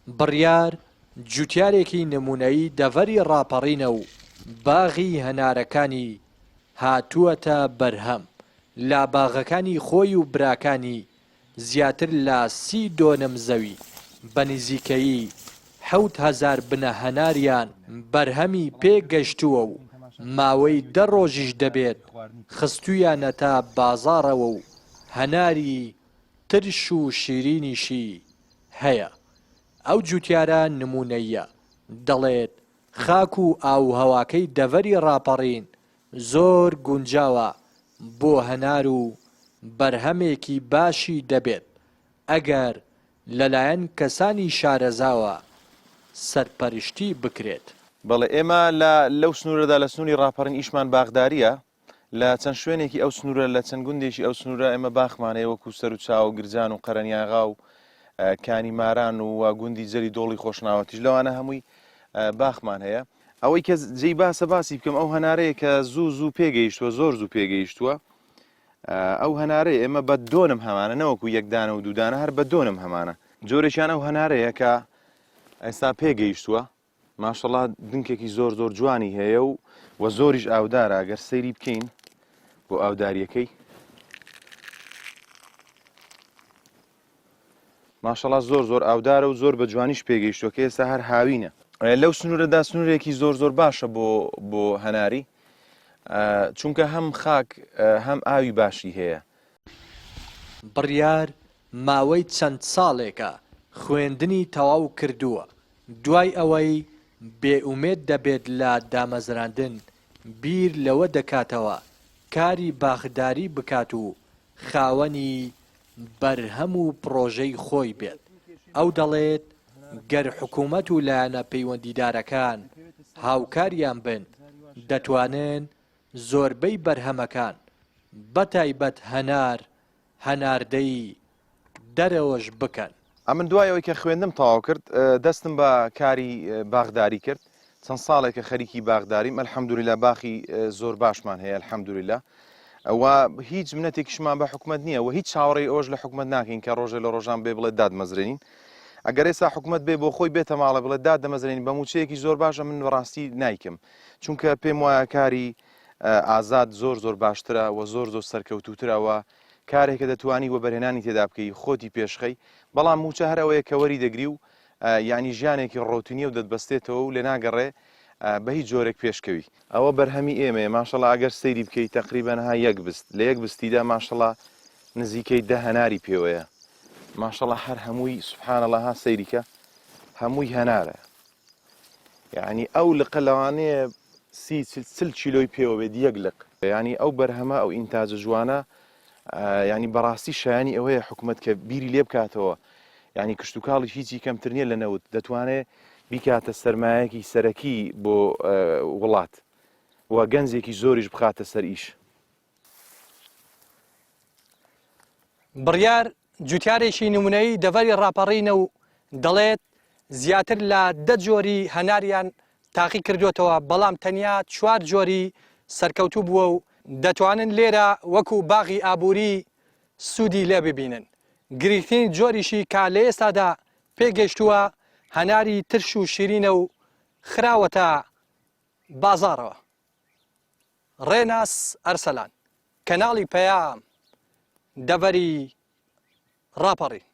بڕیار جوتیارێکی نمونەیی دەڤەری ڕاپەڕینە و باغی هەنارەکانی هاتووەتە بەرهەم لا باغەکانی خۆی و براکانی زیاتر لە 30 دۆنم زەوی بە نزیکەیی 7,000 بنە هەناریان بەرهەمی پێگەشتووە و ماوەی 10 ڕۆژیش دەبێت خستویانەتە بازاڕەوە و هەناری ترش و شیرینیشی هەیە. ئەو جوتیارە نمونەیە دەڵێت خاک و ئاوهەواکەی دەڤەری ڕاپەڕین زۆر گونجاوە بۆ هەنار و بەرهەمێکی باشی دەبێت ئەگەر لەلایەن کەسانی شارەزاوە سەرپەرشتی بکرێت. بەڵێ ئێمە لەو سنوورەدا لە سنووری ڕاپەڕین ئیشمان باغداریە لە چەند شوێنێکی ئەو سنوورە لە چەند گوندێکی ئەو سنوورە ئێمە باخمانەیە وەکو سەر و چاو گرجان و قەرەنیاغا و کانی ماران و گوندی جەری دۆڵی خۆشناوەتیش لەوانە هەمووی باخمان هەیە. ئەوەی کە جێی باسی بکەم ئەو هەنارەیە کە زوو پێگەیشتووە زۆر زوو پێگەیشتووە ئەو هەنارەیە ئێمە بە دۆنم هەمانە نەوەکو یەکدانە و دوودانە هەر بە دۆنم هەمانە جۆرێکیان ئەو هەنارەیە کە ئێستا پێگەیشتووە ماشەڵڵا دنکێکی زۆر جوانی هەیە و زۆریش ئاودارە ئەگەر سەیری بکەین بۆ ئاوداریەکەی ماشەڵڵا زۆر ئاودارە و زۆر بە جوانیش پێگەیشتووە کە ئێستا هەر هاوینە. لەو سنوورەدا سنوورێکی زۆر باشە بۆ هەناری چونکە هەم خاک هەم ئاوی باشی هەیە. بڕیار ماوەی چەند ساڵێکە خوێندنی تەواو کردووە دوای ئەوەی بێئومێد دەبێت لە دامەزراندن بیر لەوە دەکاتەوە کاری باخداری بکات و خاوەنی بەرهەم و پرۆژەی خۆی بێت. ئەو دەڵێت گەر حکوومەت و لایەنە پەیوەندیدارەکان هاوکاریان بن دەتوانن زۆربەی بەرهەمەکان بەتایبەت هەناردەی دەرەوەش بکەن. ئەمن دوایەوەی کە خوێندم تەواو کرد دەستم بە کاری باغداری کرد چەند ساڵێکە خەریکی باغداریم ئەلحەمدولیلا باخی زۆر باشمان هەیە ئەلحەمدولیلا ئەوە هیچ منەتێکیشمان بە حکومەت نییە و هیچ چاوەڕێی ئەوەش لە حکومەت ناکەین کە ڕۆژێ لە ڕۆژان بێ بڵێ دادمەزرێنین ئەگەر ئێستا حکومەت بێ بۆ خۆی بێتە ماڵە بڵێ دادەمەزرێنین بە موچەیەکی زۆر باشە من بەڕاستی نایکەم چونکە پێم وایە کاری ئازاد زۆر باشترە و زۆر سەرکەوتوترەوە کارێکە دەتوانی وە بەرهێنانی تێدا بکەی خۆتی پێشخەی بەڵام موچە هەر ئەوەیە کە وەری دەگری و یعنی ژیانێکی ڕۆتینیە و دەتبەستێتەوە و لێ ناگەڕێ بە هیچ جۆرێک پێشکەوی. ئەوە بەرهەمی ئێمەیە ماشەڵڵا ئەگەر سەیری بکەیت تەقریبەن ها یەک بست لە یەک بستیدا ماشەڵڵا نزیکەی 10 هەناری پێوەیە ماشەڵڵا هەر هەمووی سوبحانەڵڵا ها سەیریکە هەمووی هەنارە یعنی ئەو لقە لەوانەیە 30 کیلۆی پێوە بێت یەک لق یعنی ئەو بەرهەمە ئەو ئینتاجە جوانە ینی بەڕاستی شایانی ئەوەیە حکومەت کە بیری لێ بکاتەوە ینی کشت و کاڵی هیچی کەمتر نییە لە نەوت دەتوانێت بیکاتە سەرمایەکی سەرەکی بۆ وڵات و گەنجێکی زۆریش بخاتە سەر ئیش. بڕیار جوتیارێکی نمونەی دەڤەری ڕاپەڕینە و دەڵێت زیاتر لە 10 جۆری هەناریان تاقی کردوێتەوە بەڵام تەنیا 4 جۆری سەرکەوتوو بووە و دەتوانن لێرە وەکو باغی ئابووری سوودی لێ ببینن. گرنگترین جۆریشی کا لە ئێستادا پێگەشتووە هەناری ترش و شیرینە و خراوەتە بازاڕەوە. ڕێناس ئەرسەلان کەناڵی پەیام دەڤەری ڕاپەڕین.